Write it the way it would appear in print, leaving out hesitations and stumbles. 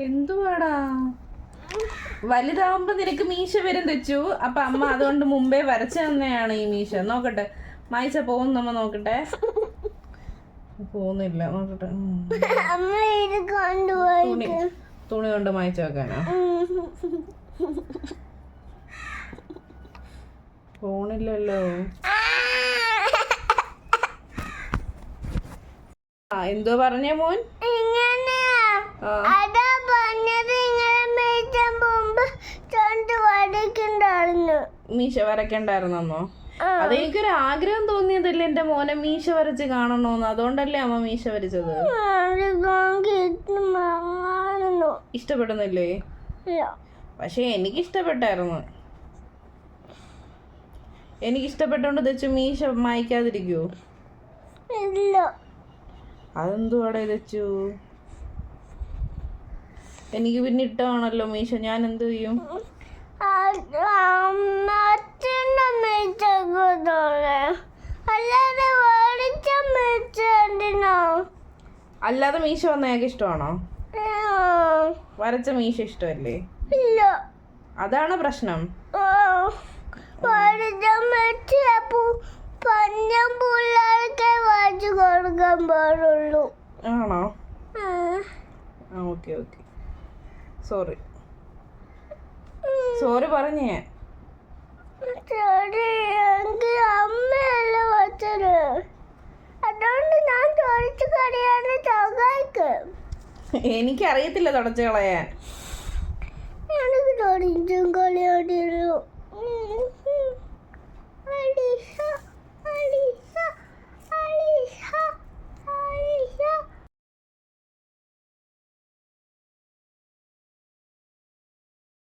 എന്തുവാടാ? വലുതാവുമ്പോ നിനക്ക് മീശ വരും തെച്ചു. അപ്പൊ അമ്മ അതുകൊണ്ട് മുമ്പേ വരച്ചു തന്നെയാണ് ഈ മീശ. നോക്കട്ടെ, മായ്ച്ച പോകുന്നമ്മ നോക്കട്ടെ. പോകുന്നില്ല, നോക്കട്ടെ. തുണി കൊണ്ട് മായ്ച്ചു വെക്കാനോ? പോണില്ലല്ലോ. ആ, എന്തോ പറഞ്ഞ മോൻ? മീശ വരക്കണ്ടായിരുന്നോ? അതെനിക്കൊരു ആഗ്രഹം തോന്നിയതല്ലേ എന്റെ മോനെ മീശ വരച്ച് കാണണോന്ന്. അതുകൊണ്ടല്ലേ അമ്മ മീശ വരച്ചത്. ഇഷ്ടപ്പെടുന്നില്ലേ? പക്ഷെ എനിക്ക് ഇഷ്ടപ്പെട്ടായിരുന്നു. എനിക്ക് ഇഷ്ടപ്പെട്ടോണ്ട് തെച്ചു മീശ മായ്ക്കാതിരിക്കൂ? അതെന്തുവാടെ തെച്ചു? എനിക്ക് പിന്നെ ഇഷ്ടമാണല്ലോ മീശ, ഞാൻ എന്ത് ചെയ്യും? അല്ലാതെ മീശ വന്നയാൾക്ക് ഇഷ്ടമാണോ? വരച്ച മീശ ഇഷ്ടമല്ലേ? അതാണ് പ്രശ്നം. ആണോ? ഓക്കെ ഓക്കെ, സോറി സോറി പറഞ്ഞേ. എനിക്കറിയത്തില്ല തുടച്ചു കളയാൻ. എനിക്ക്